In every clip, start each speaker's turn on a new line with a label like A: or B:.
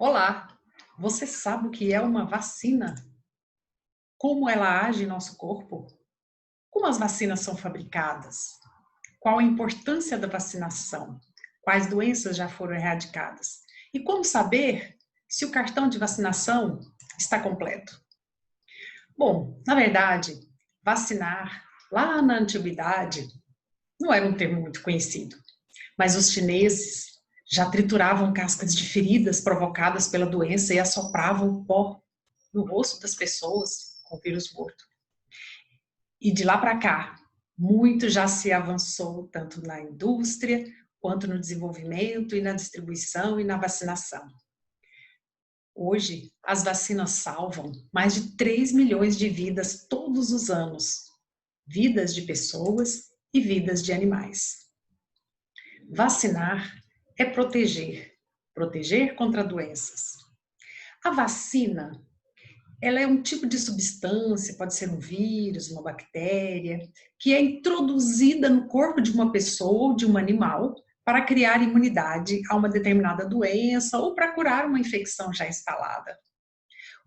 A: Olá, você sabe o que é uma vacina? Como ela age em nosso corpo? Como as vacinas são fabricadas? Qual a importância da vacinação? Quais doenças já foram erradicadas? E como saber se o cartão de vacinação está completo? Bom, na verdade, vacinar lá na antiguidade não era um termo muito conhecido, mas os chineses já trituravam cascas de feridas provocadas pela doença e assopravam pó no rosto das pessoas com vírus morto. E de lá para cá, muito já se avançou, tanto na indústria, quanto no desenvolvimento e na distribuição e na vacinação. Hoje, as vacinas salvam mais de 3 milhões de vidas todos os anos, vidas de pessoas e vidas de animais. Vacinar é proteger, proteger contra doenças. A vacina, ela é um tipo de substância, pode ser um vírus, uma bactéria, que é introduzida no corpo de uma pessoa ou de um animal para criar imunidade a uma determinada doença ou para curar uma infecção já instalada.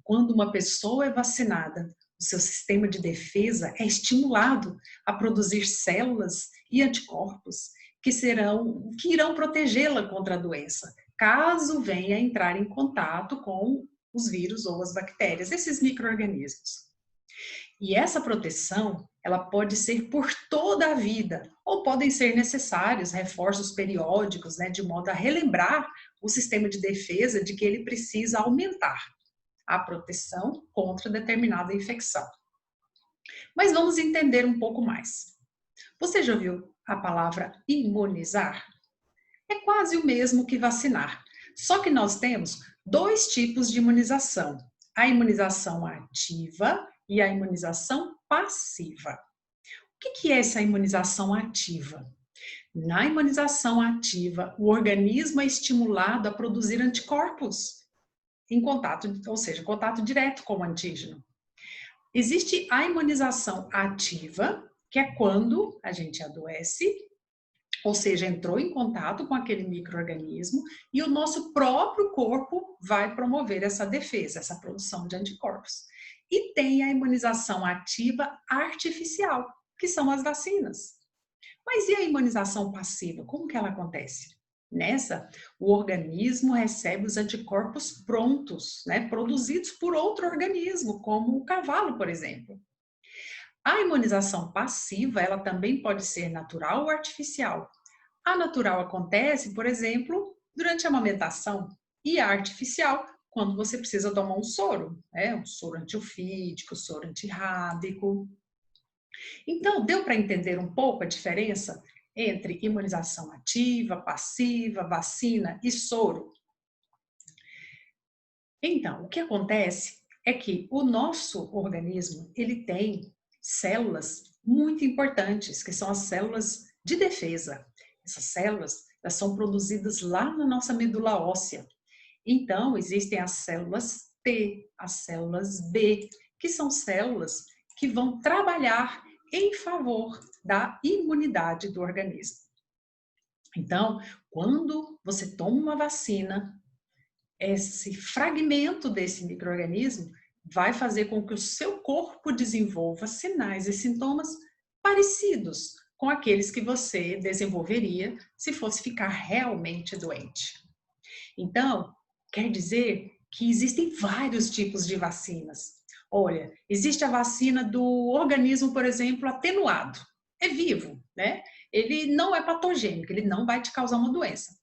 A: Quando uma pessoa é vacinada, o seu sistema de defesa é estimulado a produzir células e anticorpos que irão protegê-la contra a doença, caso venha a entrar em contato com os vírus ou as bactérias, esses micro-organismos. E essa proteção, ela pode ser por toda a vida, ou podem ser necessários reforços periódicos, né, de modo a relembrar o sistema de defesa de que ele precisa aumentar a proteção contra determinada infecção. Mas vamos entender um pouco mais. Você já ouviu a palavra imunizar? É quase o mesmo que vacinar, só que nós temos dois tipos de imunização: a imunização ativa e a imunização passiva. O que é essa imunização ativa? Na imunização ativa, o organismo é estimulado a produzir anticorpos em contato, ou seja, contato direto com o antígeno. Existe a imunização ativa, que é quando a gente adoece, ou seja, entrou em contato com aquele micro-organismo e o nosso próprio corpo vai promover essa defesa, essa produção de anticorpos. E tem a imunização ativa artificial, que são as vacinas. Mas e a imunização passiva? Como que ela acontece? Nessa, o organismo recebe os anticorpos prontos, né, produzidos por outro organismo, como o cavalo, por exemplo. A imunização passiva, ela também pode ser natural ou artificial. A natural acontece, por exemplo, durante a amamentação, e a artificial, quando você precisa tomar um soro, né, um soro antiofídico, soro antirrábico. Então, deu para entender um pouco a diferença entre imunização ativa, passiva, vacina e soro? Então, o que acontece é que o nosso organismo, ele tem células muito importantes, que são as células de defesa. Essas células, elas são produzidas lá na nossa medula óssea. Então, existem as células T, as células B, que são células que vão trabalhar em favor da imunidade do organismo. Então, quando você toma uma vacina, esse fragmento desse micro-organismo vai fazer com que o seu corpo desenvolva sinais e sintomas parecidos com aqueles que você desenvolveria se fosse ficar realmente doente. Então, quer dizer que existem vários tipos de vacinas. Olha, existe a vacina do organismo, por exemplo, atenuado. É vivo, né? Ele não é patogênico, ele não vai te causar uma doença.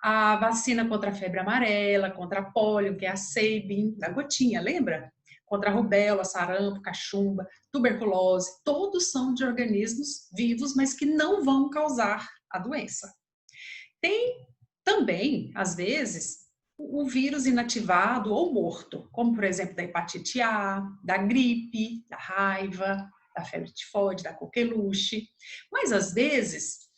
A: A vacina contra a febre amarela, contra a pólio, que é a Sabin, da gotinha, lembra? Contra a rubéola, sarampo, cachumba, tuberculose, todos são de organismos vivos, mas que não vão causar a doença. Tem também, às vezes, o vírus inativado ou morto, como por exemplo da hepatite A, da gripe, da raiva, da febre tifoide, da coqueluche. Mas às vezes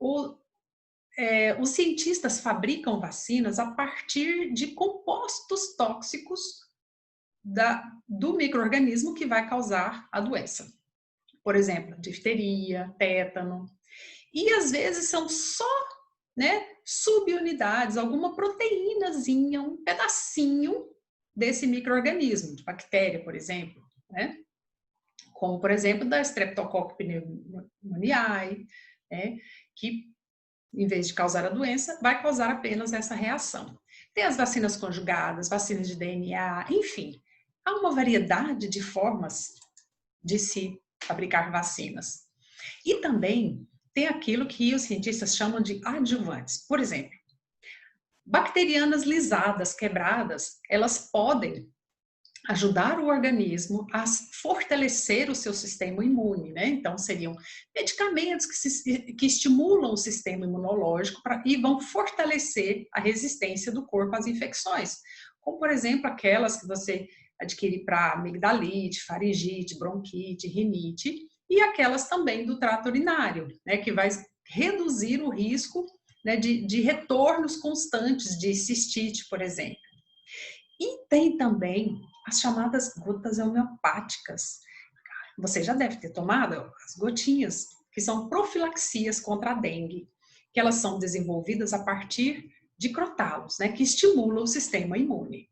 A: os cientistas fabricam vacinas a partir de compostos tóxicos do micro-organismo que vai causar a doença. Por exemplo, difteria, tétano. E às vezes são só, né, subunidades, alguma proteínazinha, um pedacinho desse micro-organismo, de bactéria, por exemplo, né? Como, por exemplo, da Streptococcus pneumoniae, né? Que, em vez de causar a doença, vai causar apenas essa reação. Tem as vacinas conjugadas, vacinas de DNA, enfim, há uma variedade de formas de se fabricar vacinas. E também tem aquilo que os cientistas chamam de adjuvantes. Por exemplo, bacterianas lisadas, quebradas, elas podem ajudar o organismo a fortalecer o seu sistema imune, né? Então, seriam medicamentos que estimulam o sistema imunológico e vão fortalecer a resistência do corpo às infecções, como, por exemplo, aquelas que você adquire para amigdalite, faringite, bronquite, rinite, e aquelas também do trato urinário, né? Que vai reduzir o risco, né, de retornos constantes de cistite, por exemplo. E tem também as chamadas gotas homeopáticas. Você já deve ter tomado as gotinhas, que são profilaxias contra a dengue, que elas são desenvolvidas a partir de crotalos, né, que estimulam o sistema imune.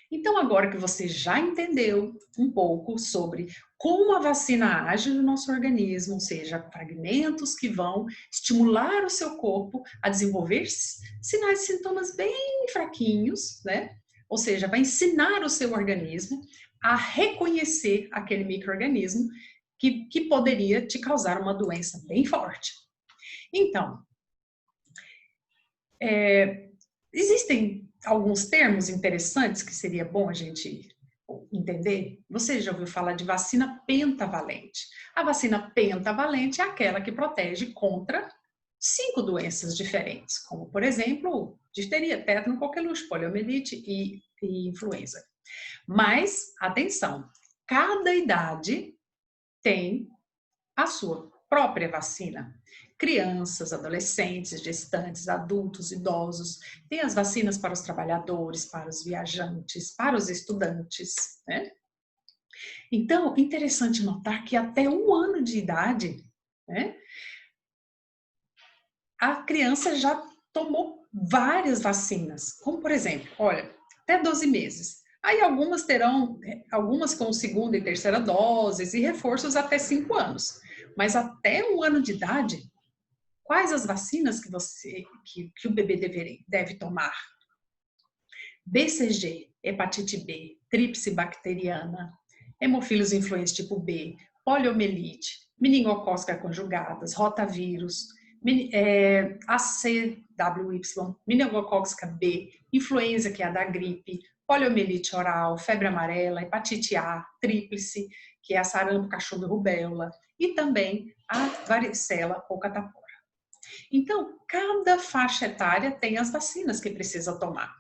A: Então, agora que você já entendeu um pouco sobre como a vacina age no nosso organismo, ou seja, fragmentos que vão estimular o seu corpo a desenvolver sinais e sintomas bem fraquinhos, né? Ou seja, vai ensinar o seu organismo a reconhecer aquele micro-organismo que poderia te causar uma doença bem forte. Então, existem alguns termos interessantes que seria bom a gente entender. Você já ouviu falar de vacina pentavalente? A vacina pentavalente é aquela que protege contra 5 doenças diferentes, como, por exemplo, difteria, tétano, coqueluche, poliomielite e influenza. Mas, atenção, cada idade tem a sua própria vacina. Crianças, adolescentes, gestantes, adultos, idosos. Tem as vacinas para os trabalhadores, para os viajantes, para os estudantes, né? Então, interessante notar que até 1 ano de idade, né, a criança já tomou várias vacinas, como por exemplo, olha, até 12 meses. Aí algumas terão, algumas com segunda e terceira doses e reforços até 5 anos. Mas até 1 ano de idade, quais as vacinas que o bebê deve tomar? BCG, hepatite B, tríplice bacteriana, hemofilus influenza tipo B, poliomielite, meningocócica conjugadas, rotavírus, ACWY, meningocócica B, influenza, que é a da gripe, poliomielite oral, febre amarela, hepatite A, tríplice, que é a sarampo, cachumba e rubéola, e também a varicela ou catapora. Então, cada faixa etária tem as vacinas que precisa tomar.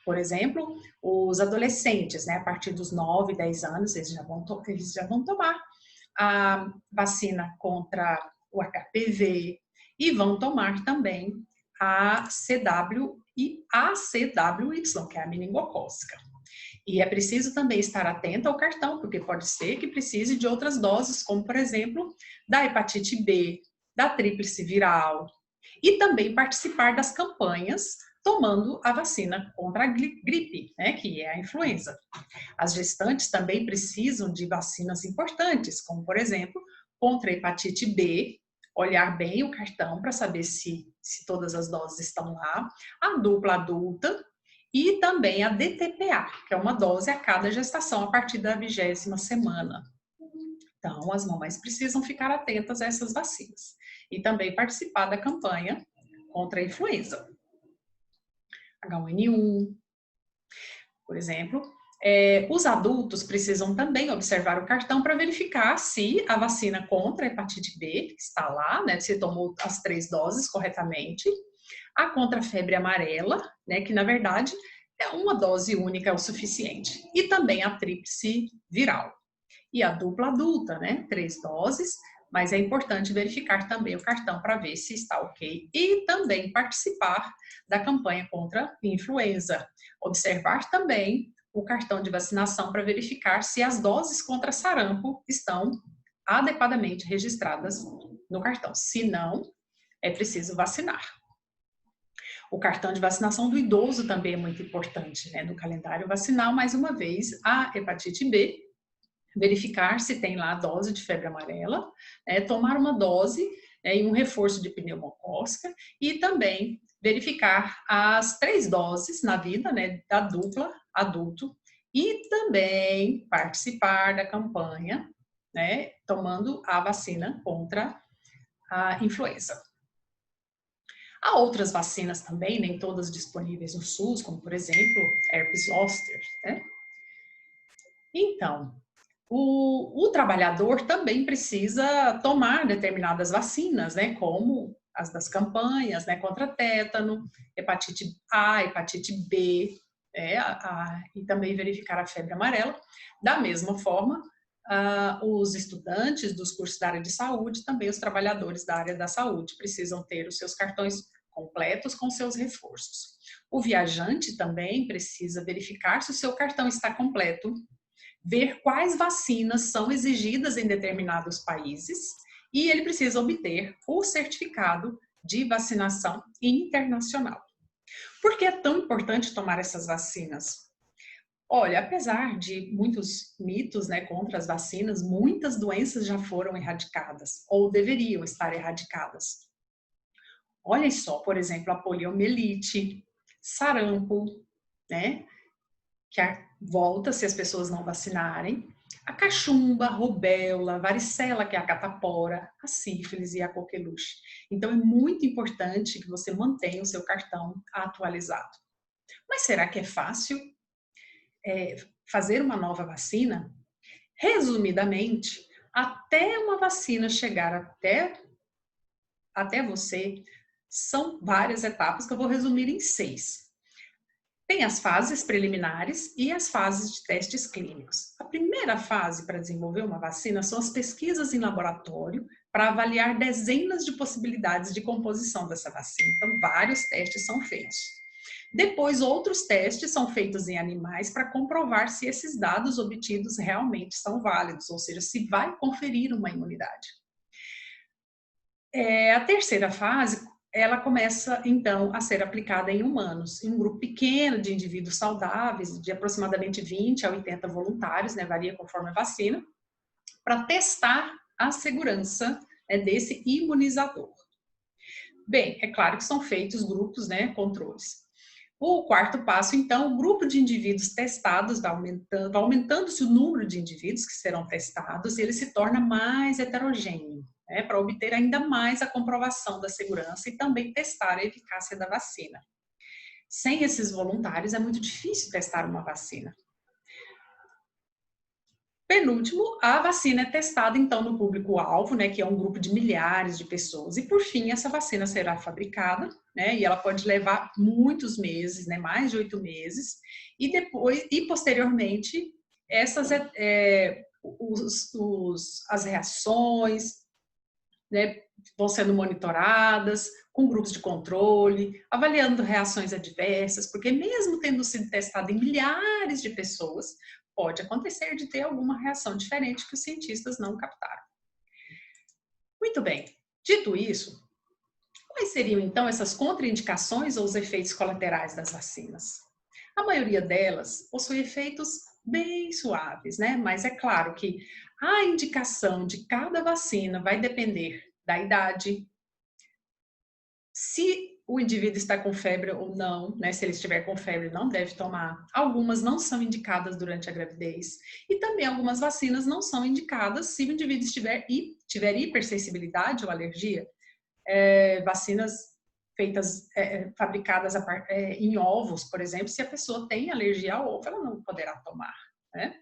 A: Por exemplo, os adolescentes, né, a partir dos 9, 10 anos, eles já vão tomar a vacina contra o HPV e vão tomar também a CW e a ACWY, que é a meningocócica. E é preciso também estar atento ao cartão, porque pode ser que precise de outras doses, como, por exemplo, da hepatite B, da tríplice viral, e também participar das campanhas tomando a vacina contra a gripe, né, que é a influenza. As gestantes também precisam de vacinas importantes, como, por exemplo, contra a hepatite B, olhar bem o cartão para saber se todas as doses estão lá, a dupla adulta e também a DTPA, que é uma dose a cada gestação a partir da 20ª semana. Então, as mamães precisam ficar atentas a essas vacinas e também participar da campanha contra a influenza. H1N1, por exemplo. Os adultos precisam também observar o cartão para verificar se a vacina contra a hepatite B está lá, né, se tomou as 3 doses corretamente. A contra a febre amarela, né, que na verdade é uma dose única, é o suficiente. E também a tríplice viral. E a dupla adulta, né, 3 doses, mas é importante verificar também o cartão para ver se está ok. E também participar da campanha contra a influenza. Observar também o cartão de vacinação para verificar se as doses contra sarampo estão adequadamente registradas no cartão. Se não, é preciso vacinar. O cartão de vacinação do idoso também é muito importante, né? No calendário vacinal, mais uma vez, a hepatite B, verificar se tem lá a dose de febre amarela, tomar uma dose e um reforço de pneumocócica e também verificar as 3 doses na vida, né, da dupla adulto e também participar da campanha, né, tomando a vacina contra a influenza. Há outras vacinas também, nem todas disponíveis no SUS, como por exemplo, herpes zoster, né? Então, o trabalhador também precisa tomar determinadas vacinas, né, como as das campanhas, né, contra tétano, hepatite A, hepatite B, e também verificar a febre amarela. Da mesma forma, os estudantes dos cursos da área de saúde, também os trabalhadores da área da saúde, precisam ter os seus cartões completos com seus reforços. O viajante também precisa verificar se o seu cartão está completo, ver quais vacinas são exigidas em determinados países e ele precisa obter o certificado de vacinação internacional. Por que é tão importante tomar essas vacinas? Olha, apesar de muitos mitos, né, contra as vacinas, muitas doenças já foram erradicadas ou deveriam estar erradicadas. Olhem só, por exemplo, a poliomielite, sarampo, né, que volta se as pessoas não vacinarem, a cachumba, a rubéola, varicela, que é a catapora, a sífilis e a coqueluche. Então, é muito importante que você mantenha o seu cartão atualizado. Mas será que é fácil fazer uma nova vacina? Resumidamente, até uma vacina chegar até você, são várias etapas que eu vou resumir em 6. Tem as fases preliminares e as fases de testes clínicos. A primeira fase para desenvolver uma vacina são as pesquisas em laboratório para avaliar dezenas de possibilidades de composição dessa vacina. Então, vários testes são feitos. Depois, outros testes são feitos em animais para comprovar se esses dados obtidos realmente são válidos, ou seja, se vai conferir uma imunidade. A terceira fase, ela começa, então, a ser aplicada em humanos, em um grupo pequeno de indivíduos saudáveis, de aproximadamente 20 a 80 voluntários, né, varia conforme a vacina, para testar a segurança desse imunizador. Bem, é claro que são feitos grupos, né, controles. O quarto passo, então, o grupo de indivíduos testados vai aumentando-se o número de indivíduos que serão testados e ele se torna mais heterogêneo, para obter ainda mais a comprovação da segurança e também testar a eficácia da vacina. Sem esses voluntários, é muito difícil testar uma vacina. Penúltimo, a vacina é testada, então, no público-alvo, né, que é um grupo de milhares de pessoas. E, por fim, essa vacina será fabricada, né, e ela pode levar muitos meses, né, mais de 8 meses, e depois, e posteriormente, as reações, né, vão sendo monitoradas, com grupos de controle, avaliando reações adversas, porque mesmo tendo sido testado em milhares de pessoas, pode acontecer de ter alguma reação diferente que os cientistas não captaram. Muito bem, dito isso, quais seriam então essas contraindicações ou os efeitos colaterais das vacinas? A maioria delas possui efeitos bem suaves, né? Mas é claro que a indicação de cada vacina vai depender da idade, se o indivíduo está com febre ou não, né? Se ele estiver com febre, não deve tomar. Algumas não são indicadas durante a gravidez. E também algumas vacinas não são indicadas se o indivíduo tiver hipersensibilidade ou alergia. Vacinas feitas, fabricadas em ovos, por exemplo, se a pessoa tem alergia ao ovo, ela não poderá tomar, né?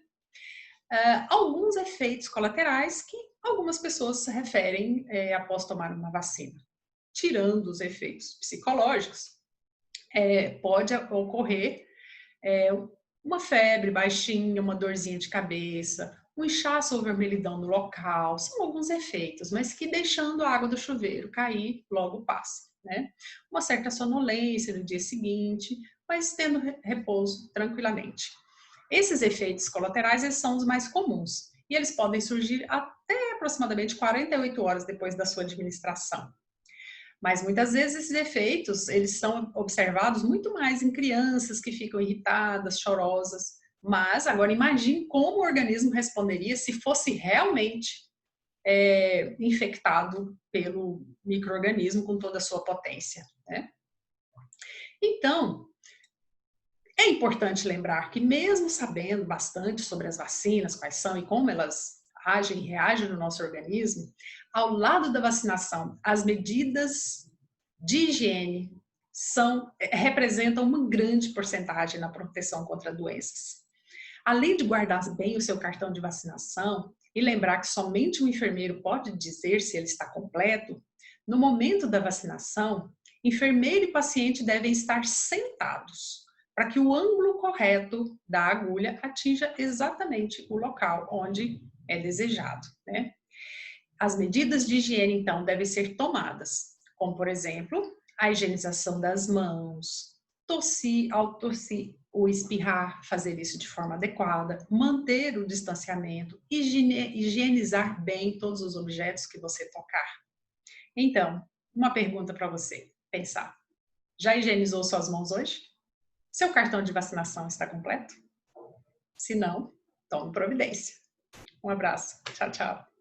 A: Alguns efeitos colaterais que algumas pessoas se referem após tomar uma vacina. Tirando os efeitos psicológicos, pode ocorrer uma febre baixinha, uma dorzinha de cabeça, um inchaço ou vermelhidão no local, são alguns efeitos, mas que deixando a água do chuveiro cair, logo passa, né? Uma certa sonolência no dia seguinte, mas tendo repouso tranquilamente. Esses efeitos colaterais, eles são os mais comuns, e eles podem surgir até aproximadamente 48 horas depois da sua administração. Mas muitas vezes esses efeitos, eles são observados muito mais em crianças que ficam irritadas, chorosas. Mas agora imagine como o organismo responderia se fosse realmente infectado pelo micro-organismo com toda a sua potência, né? Então, é importante lembrar que mesmo sabendo bastante sobre as vacinas, quais são e como elas agem e reagem no nosso organismo, ao lado da vacinação, as medidas de higiene representam uma grande porcentagem na proteção contra doenças. Além de guardar bem o seu cartão de vacinação e lembrar que somente um enfermeiro pode dizer se ele está completo, no momento da vacinação, enfermeiro e paciente devem estar sentados para que o ângulo correto da agulha atinja exatamente o local onde é desejado, né? As medidas de higiene, então, devem ser tomadas, como, por exemplo, a higienização das mãos, tossir, ao tossir ou espirrar, fazer isso de forma adequada, manter o distanciamento, higienizar bem todos os objetos que você tocar. Então, uma pergunta para você pensar. Já higienizou suas mãos hoje? Seu cartão de vacinação está completo? Se não, tome providência. Um abraço. Tchau, tchau.